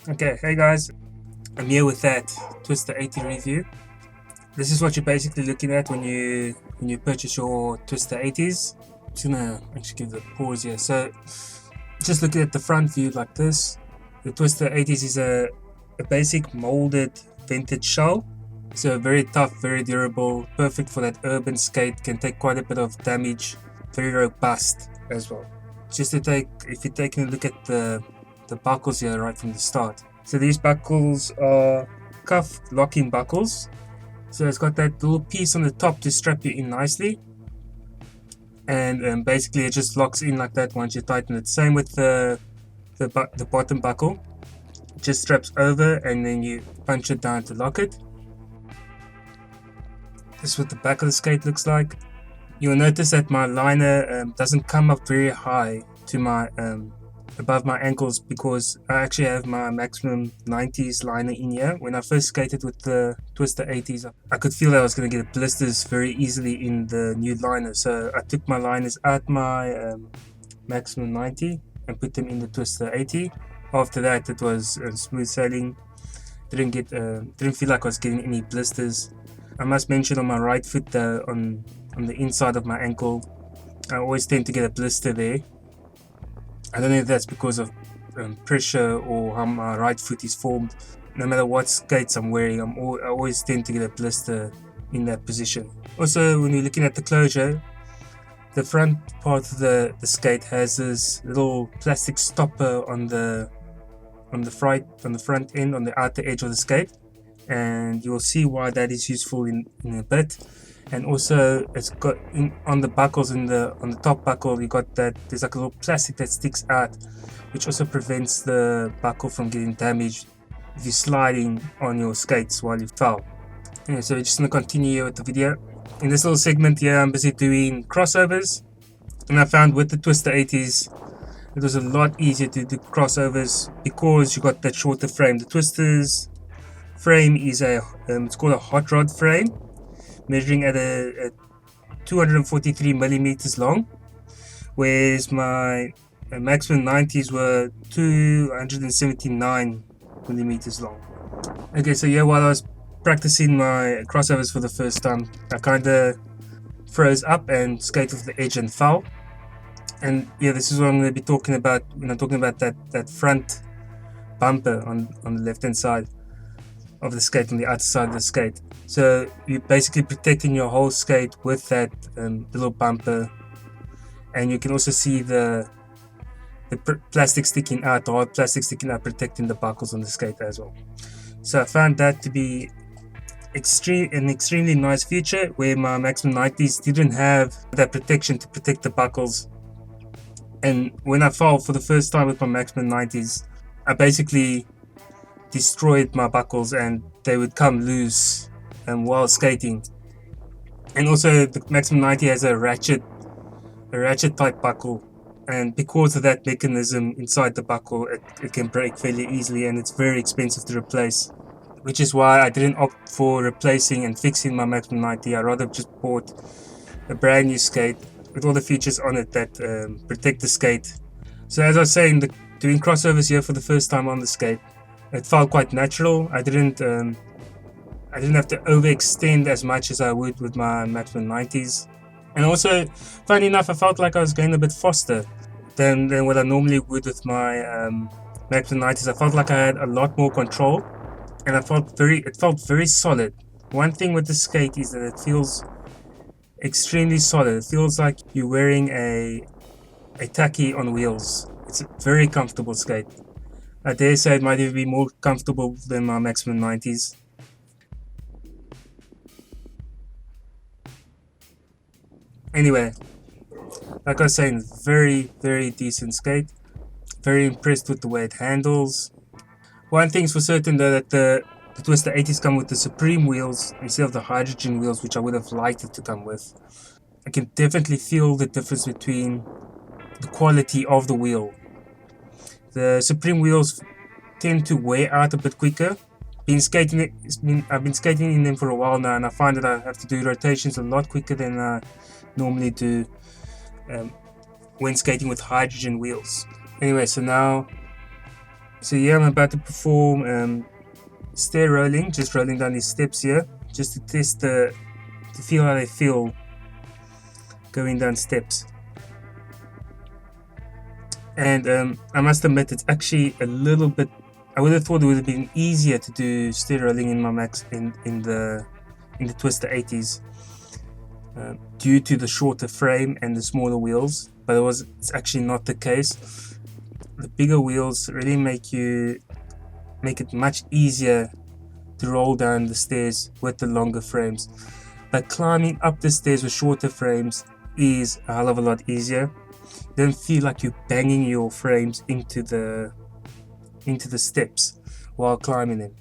Okay, hey guys, I'm here with that Twister 80 review. This is what you're basically looking at when you purchase your Twister 80s. I'm just gonna actually give the pause here. So, just looking at the front view like this, the Twister 80s is a basic molded vintage shell. So very tough, very durable, perfect for that urban skate. Can take quite a bit of damage, very robust as well. Just to take, if you're taking a look at the buckles here right from the start. So these buckles are cuff locking buckles. So it's got that little piece on the top to strap you in nicely, and basically it just locks in like that once you tighten it. Same with the bottom buckle, it just straps over and then you punch it down to lock it. This is what the back of the skate looks like. You'll notice that my liner doesn't come up very high to my above my ankles because I actually have my maximum 90s liner in here. When I first skated with the Twister 80s, I could feel that I was going to get blisters very easily in the new liner. So I took my liners out my maximum 90 and put them in the Twister 80. After that, it was smooth sailing. Didn't feel like I was getting any blisters. I must mention on my right foot though, on the inside of my ankle, I always tend to get a blister there. I don't know if that's because of pressure or how my right foot is formed. No matter what skates I'm wearing, I always tend to get a blister in that position. Also, when you're looking at the closure, the front part of the skate has this little plastic stopper on the front end, on the outer edge of the skate, and you'll see why that is useful in a bit. And also it's got on the buckles, on the top buckle, you got that there's like a little plastic that sticks out, which also prevents the buckle from getting damaged if you're sliding on your skates while you fall. Anyway, so we're just gonna continue with the video. In this little segment here, I'm busy doing crossovers, and I found with the Twister 80s it was a lot easier to do crossovers because you got that shorter frame. The Twister's frame is it's called a hot rod frame, measuring at a 243 millimeters long, whereas my maximum 90s were 279 millimeters long. Okay, so yeah, while I was practicing my crossovers for the first time, I kind of froze up and skated off the edge and fell. And yeah, this is what I'm going to be talking about when I'm talking about that front bumper on the left hand side of the skate, on the outer side of the skate. So you're basically protecting your whole skate with that little bumper, and you can also see the plastic sticking out, the hard plastic sticking out, protecting the buckles on the skate as well. So I found that to be an extremely nice feature, where my maximum 90s didn't have that protection to protect the buckles. And when I fell for the first time with my maximum 90s, I basically destroyed my buckles and they would come loose while skating. And also the maximum 90 has a ratchet type buckle, and because of that mechanism inside the buckle, it can break fairly easily, and it's very expensive to replace, which is why I didn't opt for replacing and fixing my maximum 90. I rather just bought a brand new skate with all the features on it that protect the skate. So as I was saying, doing crossovers here for the first time on the skate, it felt quite natural. I didn't have to overextend as much as I would with my maximum 90s. And also, funny enough, I felt like I was going a bit faster than what I normally would with my maximum 90s. I felt like I had a lot more control, and it felt very solid. One thing with the skate is that it feels extremely solid. It feels like you're wearing a tacky on wheels. It's a very comfortable skate. I dare say it might even be more comfortable than my maximum 90s. Anyway, like I was saying, very, very decent skate. Very impressed with the way it handles. One thing's for certain though, that the Twister 80s come with the Supreme wheels instead of the hydrogen wheels, which I would have liked it to come with. I can definitely feel the difference between the quality of the wheel. The Supreme wheels tend to wear out a bit quicker. I've been skating in them for a while now, and I find that I have to do rotations a lot quicker than I normally do when skating with hydrogen wheels. Anyway, so now So yeah, I'm about to perform stair rolling, just rolling down these steps here, just to test to feel how they feel going down steps. And I must admit, it's actually a little bit. I would have thought it would have been easier to do stair rolling in my max in the Twister 80s, due to the shorter frame and the smaller wheels. But it's actually not the case. The bigger wheels really make it much easier to roll down the stairs with the longer frames. But climbing up the stairs with shorter frames is a hell of a lot easier. You don't feel like you're banging your frames into the steps while climbing them.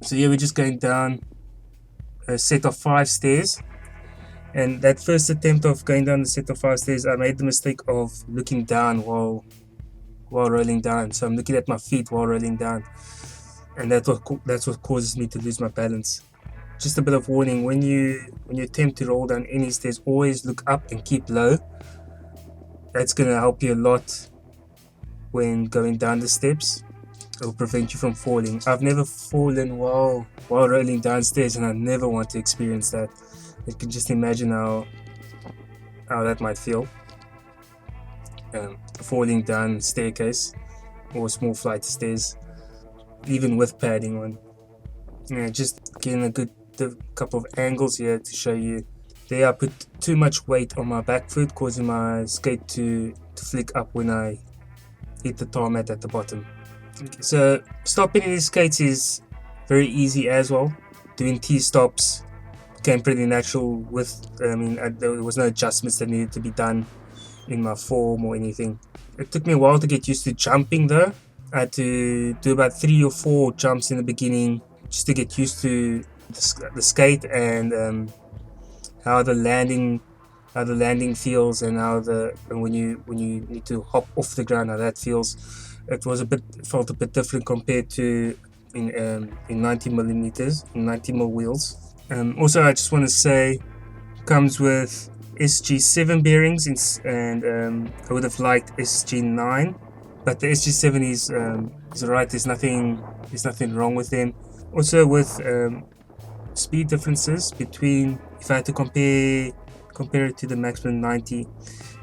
So yeah, we're just going down a set of 5 stairs. And that first attempt of going down the set of 5 stairs, I made the mistake of looking down while rolling down. So I'm looking at my feet while rolling down, and that's what causes me to lose my balance. Just a bit of warning: when you attempt to roll down any stairs, always look up and keep low. That's gonna help you a lot when going down the steps. It will prevent you from falling. I've never fallen while rolling downstairs, and I never want to experience that. You can just imagine how that might feel. Falling down staircase or small flight of stairs, even with padding on. Just getting a good couple of angles here to show you. There I put too much weight on my back foot, causing my skate to flick up when I hit the tarmac at the bottom. Okay, so stopping in these skates is very easy as well. Doing T-stops came pretty natural there was no adjustments that needed to be done in my form or anything. It took me a while to get used to jumping though. I had to do about 3 or 4 jumps in the beginning just to get used to the skate and how the landing feels, and when you need to hop off the ground, how that feels. It felt a bit different compared to in 90 millimeters, in 90 mil wheels. Also, I just want to say, comes with SG7 bearings, and I would have liked SG9, but the SG7 is alright. There's nothing wrong with them. Also, with speed differences between, if I had to compare it to the Maximum 90,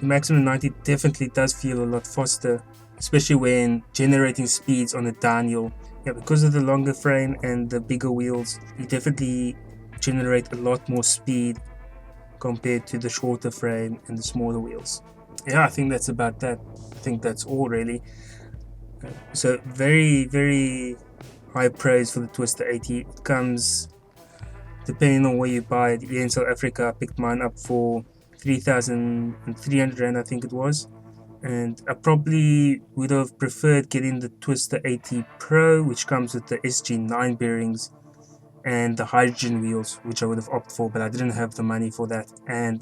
the Maximum 90 definitely does feel a lot faster, especially when generating speeds on a downhill. Yeah, because of the longer frame and the bigger wheels, you definitely generate a lot more speed compared to the shorter frame and the smaller wheels. Yeah, I think that's about that. I think that's all really. So very, very high praise for the Twister 80. It comes, depending on where you buy it. Here in South Africa, I picked mine up for 3,300 Rand, I think it was. And I probably would have preferred getting the Twister 80 Pro, which comes with the SG9 bearings and the hydrogen wheels, which I would have opted for, but I didn't have the money for that, and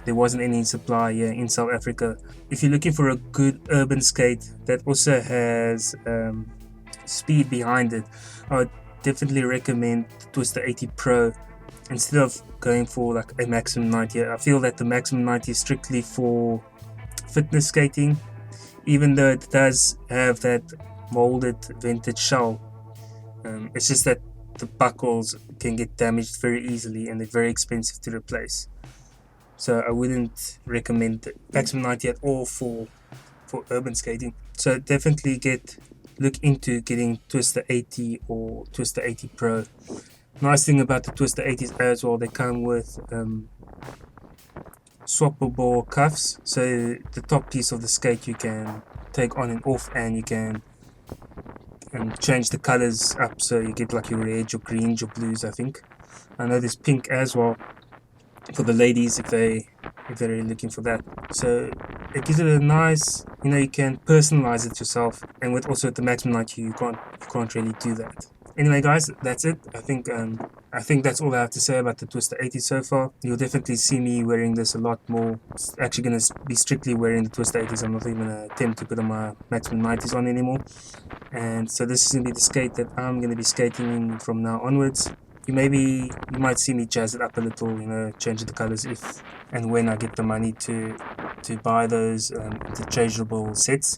there wasn't any supply here in South Africa. If you're looking for a good urban skate that also has speed behind it, I would definitely recommend the Twister 80 Pro instead of going for like a Maximum 90. I feel that the Maximum 90 is strictly for fitness skating, even though it does have that molded vintage shell. It's just that the buckles can get damaged very easily and they're very expensive to replace. So I wouldn't recommend the Maximum 90 at all for urban skating. So definitely look into getting Twister 80 or Twister 80 Pro. Nice thing about the Twister 80s as well, they come with swappable cuffs. So the top piece of the skate you can take on and off, and you can change the colors up, so you get like your reds, your greens, your blues. I think I know there's pink as well for the ladies if they're really looking for that. So it gives it a nice, you can personalize it yourself, and with the Maximum 90 you can't really do that. Anyway guys, that's it. I think that's all I have to say about the Twister 80 so far. You'll definitely see me wearing this a lot more. It's actually going to be strictly wearing the Twister 80s. I'm not even going to attempt to put on my Maximum 90s on anymore. And so this is going to be the skate that I'm going to be skating in from now onwards. You might see me jazz it up a little, change the colors if and when I get the money to buy those interchangeable sets.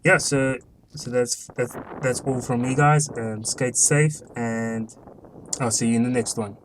Yeah, so So that's all from me, guys. Skate safe, and I'll see you in the next one.